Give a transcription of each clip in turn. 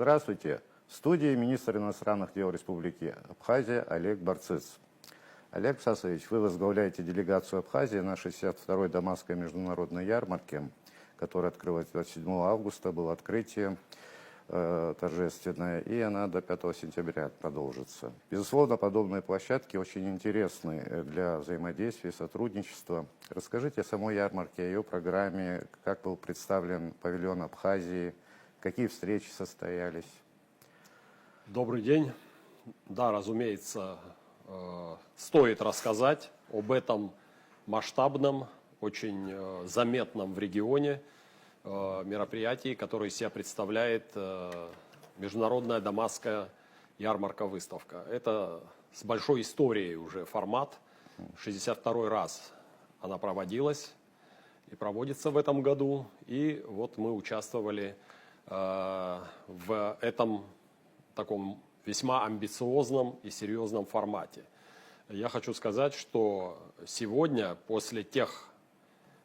Здравствуйте. В студии министр иностранных дел Республики Абхазия Олег Барцыц. Олег Сасович, вы возглавляете делегацию Абхазии на 62-й Дамасской международной ярмарке, которая открылась 27 августа, было открытие торжественное, и она до 5 сентября продолжится. Безусловно, подобные площадки очень интересны для взаимодействия, сотрудничества. Расскажите о самой ярмарке, о ее программе, как был представлен павильон Абхазии, какие встречи состоялись. Добрый день. Да, разумеется, стоит рассказать об этом масштабном, очень заметном в регионе мероприятии, которое из себя представляет Международная Дамасская ярмарка-выставка. Это с большой историей уже формат. 62-й раз она проводилась и проводится в этом году. И вот мы участвовали в этом таком весьма амбициозном и серьезном формате. Я хочу сказать, что сегодня, после тех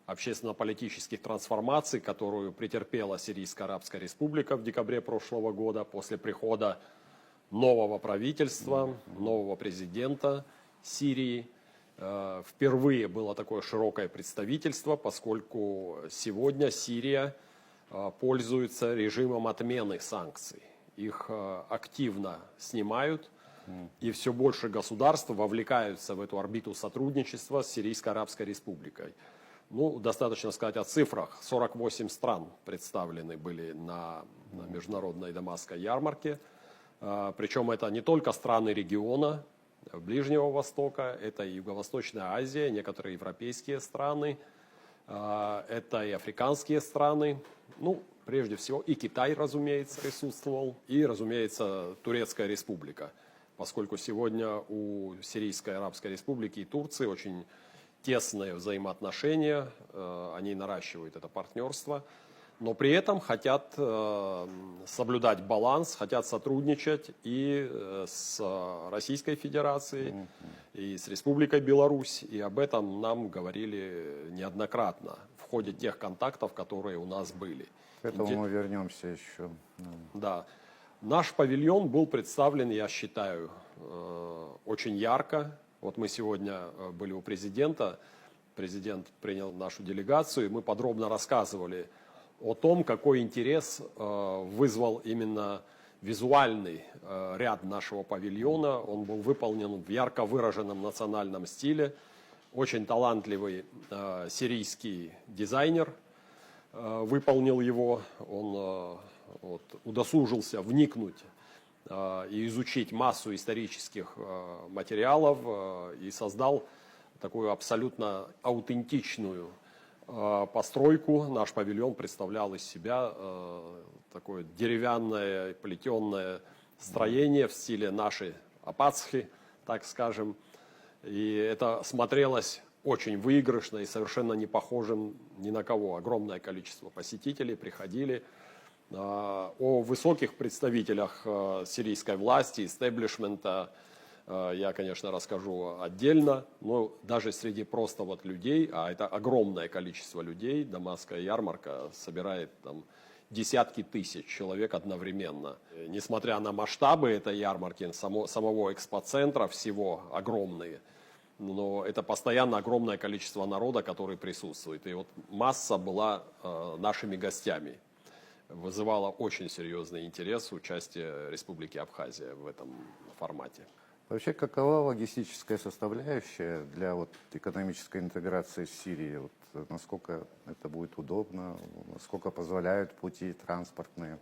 общественно-политических трансформаций, которую претерпела Сирийская Арабская Республика в декабре прошлого года, после прихода нового правительства, нового президента Сирии, впервые было такое широкое представительство, поскольку сегодня Сирия пользуется режимом отмены санкций. Их активно снимают, и все больше государств вовлекаются в эту орбиту сотрудничества с Сирийской Арабской Республикой. Ну, достаточно сказать о цифрах. 48 стран представлены были на международной Дамасской ярмарке. Причем это не только страны региона Ближнего Востока, это и Юго-Восточная Азия, некоторые европейские страны, это и африканские страны. Ну, прежде всего, и Китай, разумеется, присутствовал, и, разумеется, Турецкая Республика, поскольку сегодня у Сирийской Арабской Республики и Турции очень тесные взаимоотношения, они наращивают это партнерство, но при этом хотят соблюдать баланс, хотят сотрудничать и с Российской Федерацией, и с Республикой Беларусь, и об этом нам говорили неоднократно в ходе тех контактов, которые у нас были. К этому мы вернемся еще. Да. Наш павильон был представлен, я считаю, очень ярко. Вот мы сегодня были у президента, президент принял нашу делегацию, и мы подробно рассказывали о том, какой интерес вызвал именно визуальный ряд нашего павильона. Он был выполнен в ярко выраженном национальном стиле. Очень талантливый сирийский дизайнер выполнил его, он удосужился вникнуть и изучить массу исторических материалов и создал такую абсолютно аутентичную постройку. Наш павильон представлял из себя такое деревянное плетеное строение в стиле нашей Апацхи, так скажем. И это смотрелось очень выигрышно и совершенно не похожим ни на кого. Огромное количество посетителей приходили. О высоких представителях сирийской власти, истеблишмента я, конечно, расскажу отдельно, но даже среди просто вот людей, а это огромное количество людей, Дамасская ярмарка собирает там десятки тысяч человек одновременно. Несмотря на масштабы этой ярмарки, самого экспоцентра всего огромные, но это постоянно огромное количество народа, который присутствует. И вот масса была нашими гостями. Вызывало очень серьезный интерес участие Республики Абхазия в этом формате. Вообще, какова логистическая составляющая для экономической интеграции с Сирией? Насколько это будет удобно, насколько позволяют пути транспортные?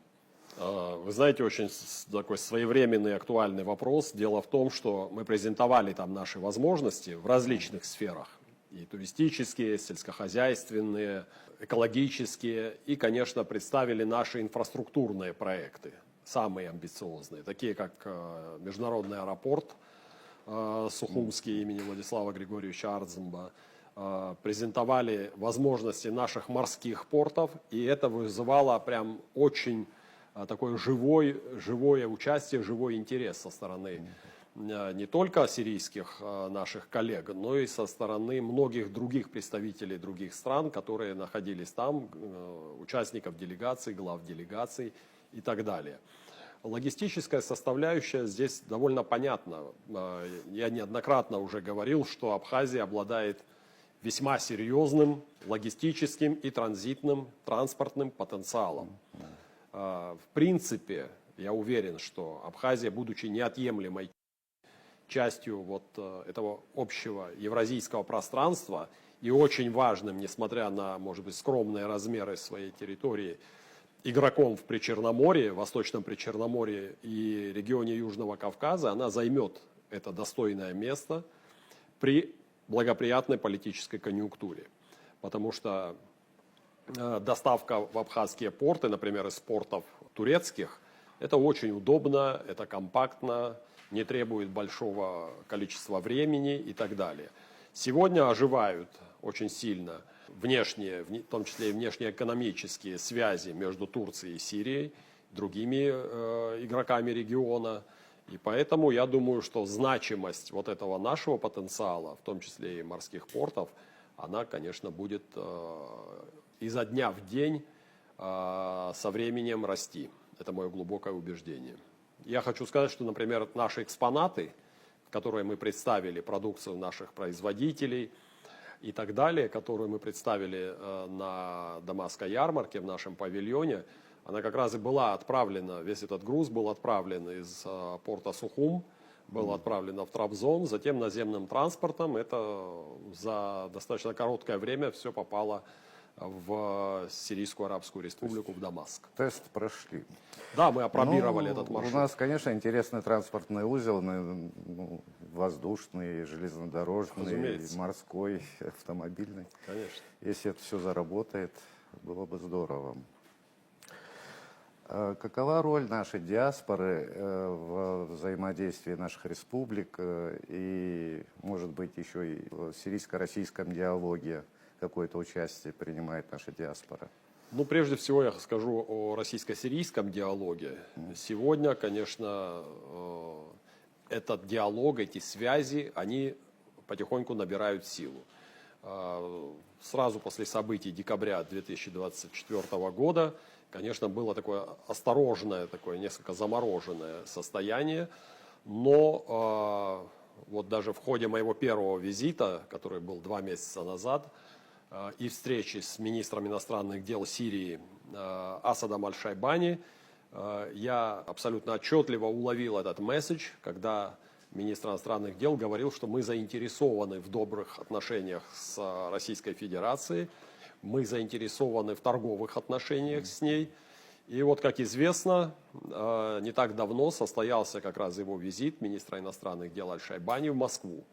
Вы знаете, очень такой своевременный, актуальный вопрос. Дело в том, что мы презентовали там наши возможности в различных сферах. И туристические, сельскохозяйственные, экологические. И, конечно, представили наши инфраструктурные проекты, самые амбициозные, такие как международный аэропорт Сухумский имени Владислава Григорьевича Ардземба. Презентовали возможности наших морских портов. И это вызывало прям очень такое живое участие, живой интерес со стороны не только сирийских наших коллег, но и со стороны многих других представителей других стран, которые находились там, участников делегаций, глав делегаций и так далее. Логистическая составляющая здесь довольно понятна. Я неоднократно уже говорил, что Абхазия обладает весьма серьезным логистическим и транзитным транспортным потенциалом. В принципе, я уверен, что Абхазия, будучи неотъемлемой частью вот этого общего евразийского пространства и очень важным, несмотря на, может быть, скромные размеры своей территории, игроком в Причерноморье, Восточном Причерноморье и регионе Южного Кавказа, она займет это достойное место при благоприятной политической конъюнктуре. Потому что доставка в абхазские порты, например, из портов турецких, это очень удобно, это компактно, не требует большого количества времени и так далее. Сегодня оживают очень сильно внешние, в том числе и внешнеэкономические связи между Турцией и Сирией, другими игроками региона. И поэтому я думаю, что значимость вот этого нашего потенциала, в том числе и морских портов, она, конечно, будет изо дня в день со временем расти. Это мое глубокое убеждение. Я хочу сказать, что, например, наши экспонаты, которые мы представили, продукцию наших производителей и так далее, которую мы представили на Дамасской ярмарке в нашем павильоне, она как раз и была отправлена, весь этот груз был отправлен из порта Сухум, был отправлен в Трабзон, затем наземным транспортом. Это за достаточно короткое время все попало в Сирийскую Арабскую Республику, в Дамаск. Тест прошли. Да, мы опробировали этот маршрут. У нас, конечно, интересный транспортный узел, воздушный, железнодорожный, Разумеется. морской, автомобильный. Конечно. Если это все заработает, было бы здорово. Какова роль нашей диаспоры в взаимодействии наших республик и, может быть, еще и в сирийско-российском диалоге какое-то участие принимает наша диаспора? Ну, прежде всего, я скажу о российско-сирийском диалоге. Сегодня, конечно, этот диалог, эти связи, они потихоньку набирают силу. Сразу после событий декабря 2024 года, конечно, было такое осторожное, такое несколько замороженное состояние, но вот даже в ходе моего первого визита, который был 2 месяца назад, и встречи с министром иностранных дел Сирии Асадом Аль-Шайбани, я абсолютно отчетливо уловил этот месседж, когда министр иностранных дел говорил, что мы заинтересованы в добрых отношениях с Российской Федерацией, мы заинтересованы в торговых отношениях с ней. И вот, как известно, не так давно состоялся как раз его визит министра иностранных дел Аль-Шайбани в Москву.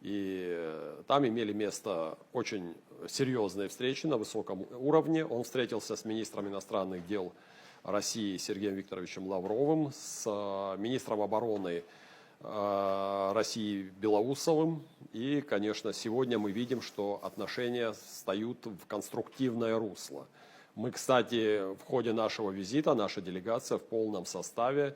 И там имели место очень серьезные встречи на высоком уровне. Он встретился с министром иностранных дел России Сергеем Викторовичем Лавровым, с министром обороны России Белоусовым. И, конечно, сегодня мы видим, что отношения встают в конструктивное русло. Мы, кстати, в ходе нашего визита, наша делегация в полном составе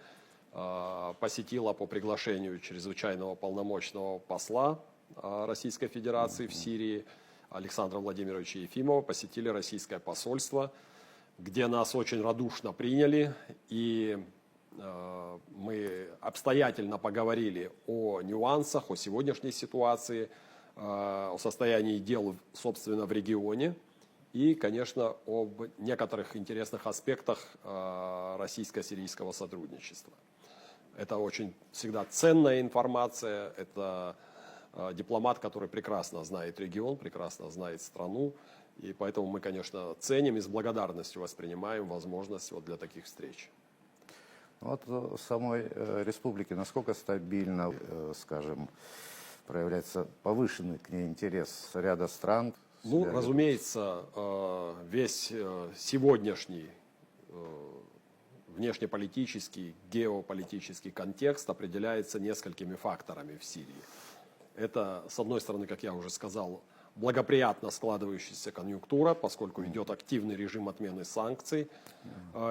посетила по приглашению чрезвычайного полномочного посла Российской Федерации в Сирии Александра Владимировича Ефимова, посетили российское посольство, где нас очень радушно приняли, и мы обстоятельно поговорили о нюансах, о сегодняшней ситуации, о состоянии дел, собственно, в регионе и, конечно, об некоторых интересных аспектах российско-сирийского сотрудничества. Это очень всегда ценная информация, это дипломат, который прекрасно знает регион, прекрасно знает страну, и поэтому мы, конечно, ценим и с благодарностью воспринимаем возможность вот для таких встреч. Вот в самой республике насколько стабильно, скажем, проявляется повышенный к ней интерес ряда стран? Ну, разумеется, весь сегодняшний внешнеполитический, геополитический контекст определяется несколькими факторами в Сирии. Это, с одной стороны, как я уже сказал, благоприятно складывающаяся конъюнктура, поскольку идет активный режим отмены санкций.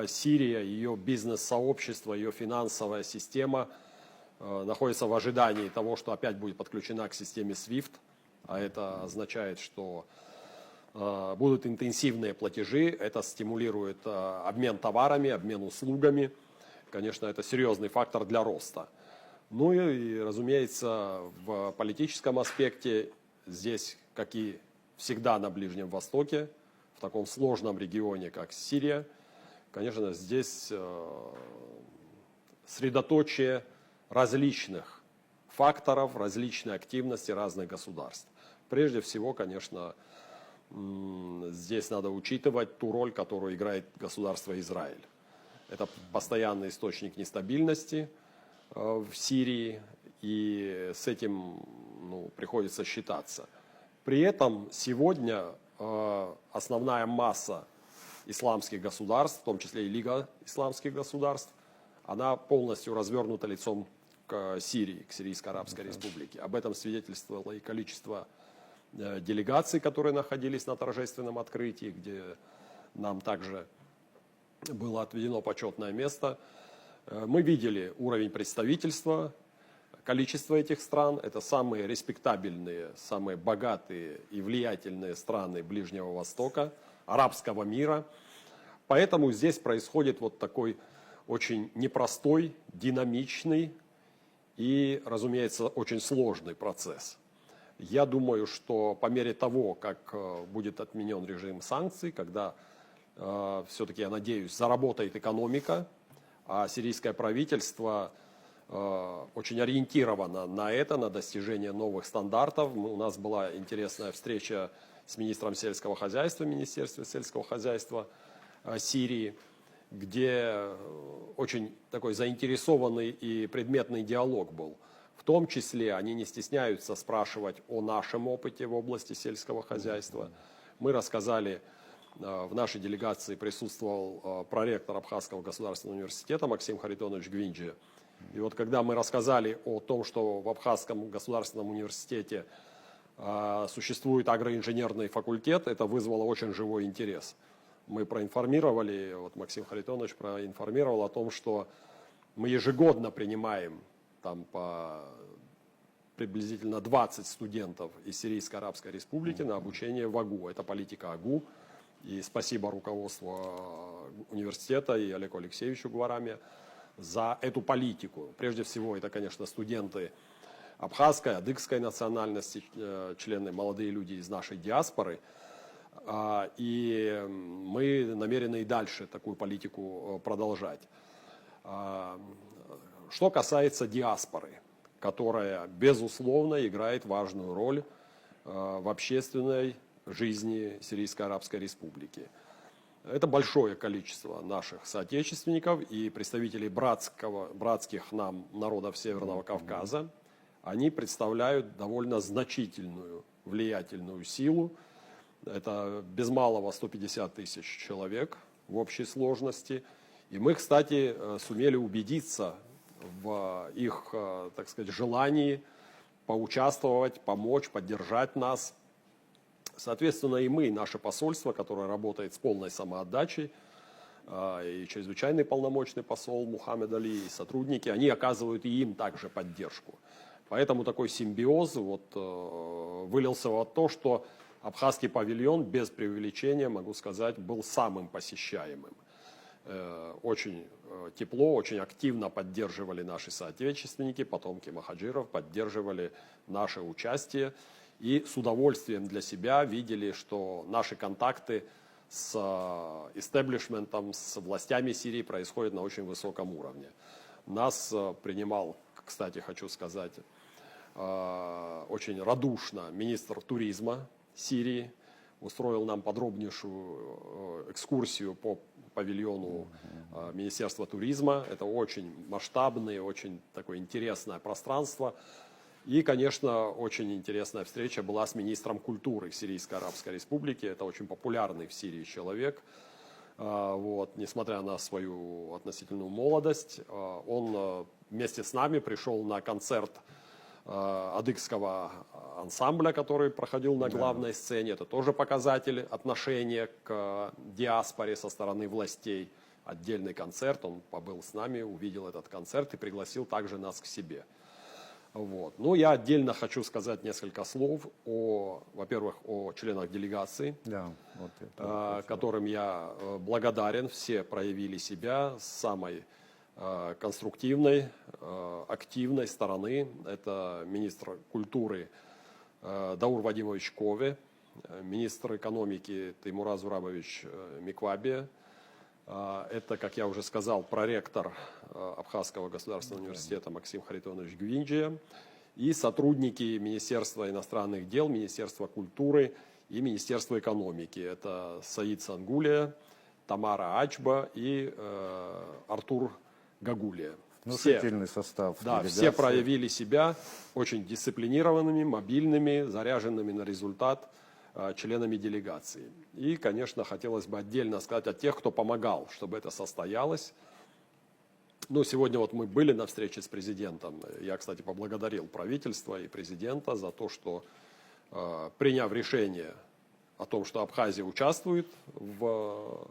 Сирия, ее бизнес-сообщество, ее финансовая система находится в ожидании того, что опять будет подключена к системе SWIFT, а это означает, что будут интенсивные платежи, это стимулирует обмен товарами, обмен услугами. конечно, это серьезный фактор для роста. Ну и, разумеется, в политическом аспекте здесь, как и всегда на Ближнем Востоке, в таком сложном регионе, как Сирия, конечно, здесь средоточие различных факторов, различной активности разных государств. Прежде всего, конечно, здесь надо учитывать ту роль, которую играет государство Израиль. Это постоянный источник нестабильности в Сирии, и с этим приходится считаться. При этом сегодня основная масса исламских государств, в том числе и Лига исламских государств, она полностью развернута лицом к Сирии, к Сирийской Арабской Республике. Об этом свидетельствовало и количество делегаций, которые находились на торжественном открытии, где нам также было отведено почетное место. Мы видели уровень представительства, количество этих стран. Это самые респектабельные, самые богатые и влиятельные страны Ближнего Востока, арабского мира. Поэтому здесь происходит вот такой очень непростой, динамичный и, разумеется, очень сложный процесс. Я думаю, что по мере того, как будет отменен режим санкций, когда все-таки, я надеюсь, заработает экономика, а сирийское правительство очень ориентировано на это, на достижение новых стандартов. У нас была интересная встреча с министром сельского хозяйства, Министерства сельского хозяйства Сирии, где очень такой заинтересованный и предметный диалог был. В том числе они не стесняются спрашивать о нашем опыте в области сельского хозяйства. Мы рассказали, в нашей делегации присутствовал проректор Абхазского государственного университета Максим Харитонович Гвинджи. И вот когда мы рассказали о том, что в Абхазском государственном университете существует агроинженерный факультет, это вызвало очень живой интерес. Мы проинформировали, вот Максим Харитонович проинформировал о том, что мы ежегодно принимаем там по приблизительно 20 студентов из Сирийской Арабской Республики на обучение в АГУ. Это политика АГУ. И спасибо руководству университета и Олегу Алексеевичу Гвараме за эту политику. Прежде всего, это, конечно, студенты абхазской, адыгской национальности, члены, молодые люди из нашей диаспоры. И мы намерены и дальше такую политику продолжать. Что касается диаспоры, которая, безусловно, играет важную роль в общественной жизни Сирийской Арабской Республики. Это большое количество наших соотечественников и представителей братских нам народов Северного Кавказа. Они представляют довольно значительную, влиятельную силу. Это без малого 150 тысяч человек в общей сложности. И мы, кстати, сумели убедиться в их, так сказать, желании поучаствовать, помочь, поддержать нас. Соответственно, и мы, и наше посольство, которое работает с полной самоотдачей, и чрезвычайный полномочный посол Мухаммед Али, и сотрудники, они оказывают и им также поддержку. Поэтому такой симбиоз вылился в то, что Абхазский павильон, без преувеличения, могу сказать, был самым посещаемым. Очень тепло, очень активно поддерживали наши соотечественники, потомки махаджиров, поддерживали наше участие. И с удовольствием для себя видели, что наши контакты с истеблишментом, с властями Сирии происходят на очень высоком уровне. Нас принимал, кстати, хочу сказать, очень радушно министр туризма Сирии, устроил нам подробнейшую экскурсию по павильону Министерства туризма. Это очень масштабное, очень такое интересное пространство. И, конечно, очень интересная встреча была с министром культуры Сирийской Арабской Республики. Это очень популярный в Сирии человек. Вот, несмотря на свою относительную молодость, он вместе с нами пришел на концерт адыгского ансамбля, который проходил на главной сцене. Это тоже показатель отношения к диаспоре со стороны властей. Отдельный концерт, он побыл с нами, увидел этот концерт и пригласил также нас к себе. Вот. Ну, я отдельно хочу сказать несколько слов во-первых, о членах делегации, которым я благодарен. Все проявили себя с самой конструктивной, активной стороны. Это министр культуры Даур Вадимович Кове, министр экономики Теймураз Зурабович Миквабия. Это, как я уже сказал, проректор Абхазского государственного университета Максим Харитонович Гвинджия и сотрудники Министерства иностранных дел, Министерства культуры и Министерства экономики. Это Саид Сангулия, Тамара Ачба и Артур Гагулия. Внушительный состав. Да, делегации. все проявили себя очень дисциплинированными, мобильными, заряженными на результат членами делегации. И, конечно, хотелось бы отдельно сказать о тех, кто помогал, чтобы это состоялось. Ну, сегодня вот мы были на встрече с президентом. Я, кстати, поблагодарил правительство и президента за то, что, приняв решение о том, что Абхазия участвует в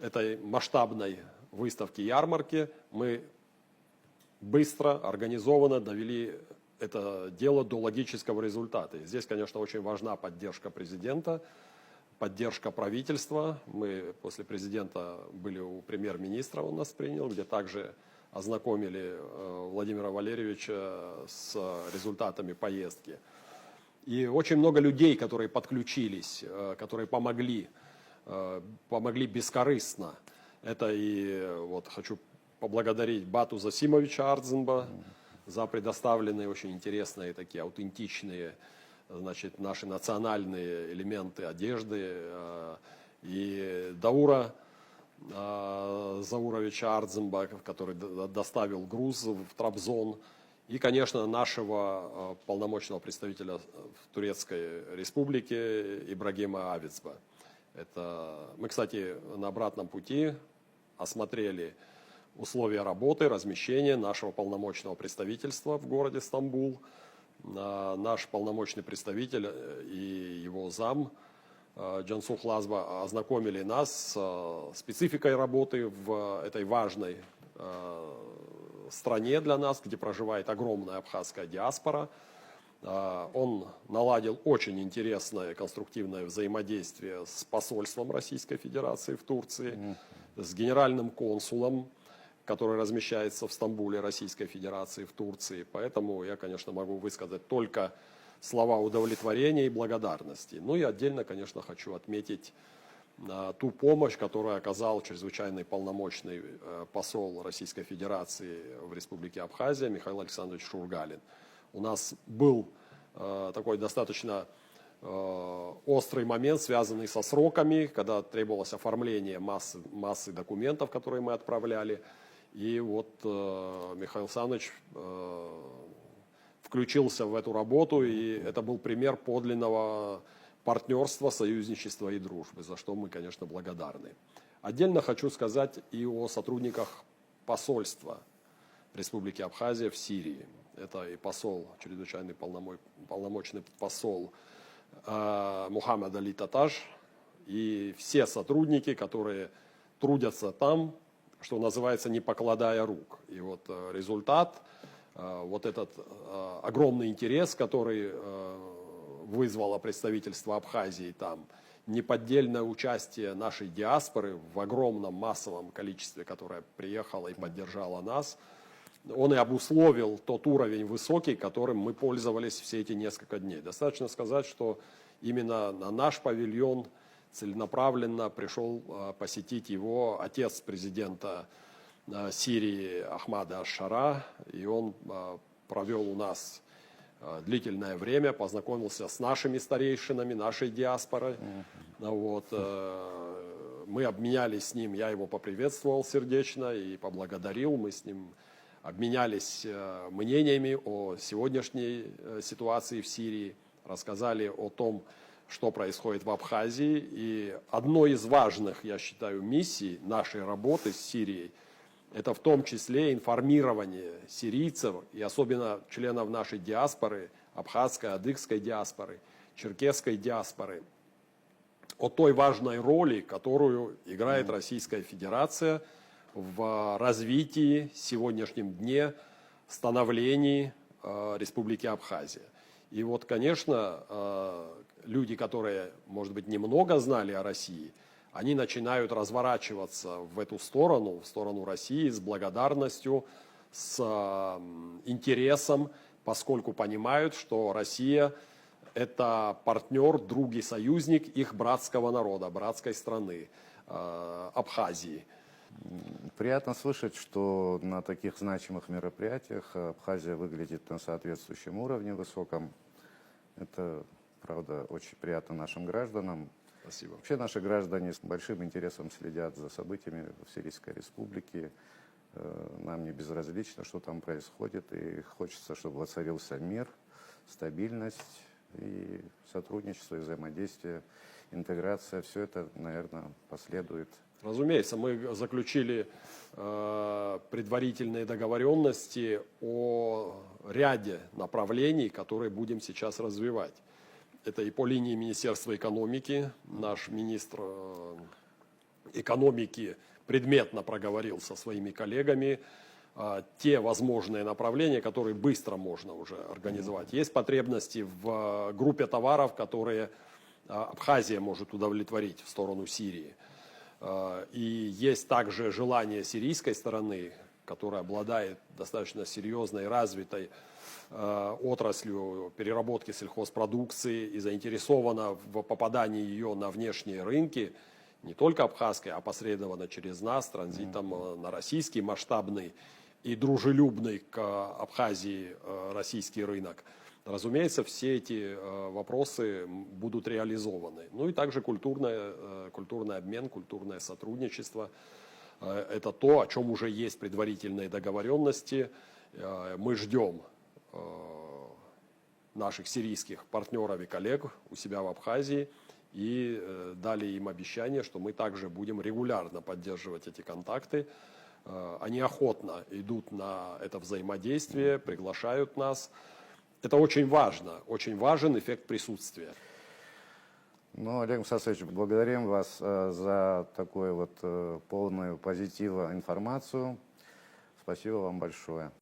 этой масштабной выставке-ярмарке, мы быстро, организованно довели это дело до логического результата. И здесь, конечно, очень важна поддержка президента, поддержка правительства. Мы после президента были у премьер-министра, он нас принял, где также ознакомили Владимира Валерьевича с результатами поездки. И очень много людей, которые подключились, которые помогли бескорыстно. Это и вот хочу поблагодарить Бату Засимовича Ардзенба за предоставленные очень интересные, такие аутентичные, значит, наши национальные элементы одежды. И Даура Зауровича Ардзенба, который доставил груз в Трабзон. И, конечно, нашего полномочного представителя в Турецкой Республике Ибрагима Авицба. Мы, кстати, на обратном пути осмотрели условия работы, размещения нашего полномочного представительства в городе Стамбул. Наш полномочный представитель и его зам Джансух Лазба ознакомили нас с спецификой работы в этой важной стране для нас, где проживает огромная абхазская диаспора. Он наладил очень интересное конструктивное взаимодействие с посольством Российской Федерации в Турции, с генеральным консулом, который размещается в Стамбуле Российской Федерации в Турции. Поэтому я, конечно, могу высказать только слова удовлетворения и благодарности. Ну и отдельно, конечно, хочу отметить ту помощь, которую оказал чрезвычайный полномочный посол Российской Федерации в Республике Абхазия Михаил Александрович Шургалин. У нас был такой достаточно острый момент, связанный со сроками, когда требовалось оформление массы документов, которые мы отправляли. И вот Михаил Александрович включился в эту работу, и это был пример подлинного партнерства, союзничества и дружбы, за что мы, конечно, благодарны. Отдельно хочу сказать и о сотрудниках посольства Республики Абхазия в Сирии. Это и посол, чрезвычайный полномочный посол Мухаммад Али Таташ, и все сотрудники, которые трудятся там, что называется, не покладая рук. И вот результат, вот этот огромный интерес, который вызвало представительство Абхазии там, неподдельное участие нашей диаспоры в огромном массовом количестве, которое приехало и поддержало нас, он и обусловил тот уровень высокий, которым мы пользовались все эти несколько дней. Достаточно сказать, что именно на наш павильон целенаправленно пришел посетить его отец президента Сирии Ахмада Аш-Шара, и он провел у нас длительное время, познакомился с нашими старейшинами, нашей диаспорой. Вот. Мы обменялись с ним, я его поприветствовал сердечно и поблагодарил, мы с ним обменялись мнениями о сегодняшней ситуации в Сирии, рассказали о том, что происходит в Абхазии. И одной из важных, я считаю, миссий нашей работы с Сирией, это в том числе информирование сирийцев и особенно членов нашей диаспоры, абхазской, адыгской диаспоры, черкесской диаспоры, о той важной роли, которую играет Российская Федерация в развитии, сегодняшнем дне, становлении Республики Абхазия. И вот, конечно, люди, которые, может быть, немного знали о России, они начинают разворачиваться в эту сторону, в сторону России с благодарностью, с интересом, поскольку понимают, что Россия – это партнер, друг и союзник их братского народа, братской страны, Абхазии. Приятно слышать, что на таких значимых мероприятиях Абхазия выглядит на соответствующем уровне высоком. Это, правда, очень приятно нашим гражданам. Спасибо. Вообще наши граждане с большим интересом следят за событиями в Сирийской Республике. Нам не безразлично, что там происходит, и хочется, чтобы воцарился мир, стабильность и сотрудничество, и взаимодействие, интеграция. Все это, наверное, последует. Разумеется, мы заключили предварительные договоренности о ряде направлений, которые будем сейчас развивать. Это и по линии Министерства экономики. Наш министр экономики предметно проговорил со своими коллегами те возможные направления, которые быстро можно уже организовать. Есть потребности в группе товаров, которые Абхазия может удовлетворить в сторону Сирии. И есть также желание сирийской стороны, которая обладает достаточно серьезной, развитой отраслью переработки сельхозпродукции и заинтересована в попадании ее на внешние рынки, не только абхазской, а посредованно через нас, транзитом на российский масштабный и дружелюбный к Абхазии российский рынок. Разумеется, все эти вопросы будут реализованы. Ну и также культурный обмен, культурное сотрудничество. Это то, о чем уже есть предварительные договоренности. Мы ждем наших сирийских партнеров и коллег у себя в Абхазии и дали им обещание, что мы также будем регулярно поддерживать эти контакты. Они охотно идут на это взаимодействие, приглашают нас. Это очень важно, очень важен эффект присутствия. Ну, Олег Мсасович, благодарим вас за такую вот полную позитива информацию. Спасибо вам большое.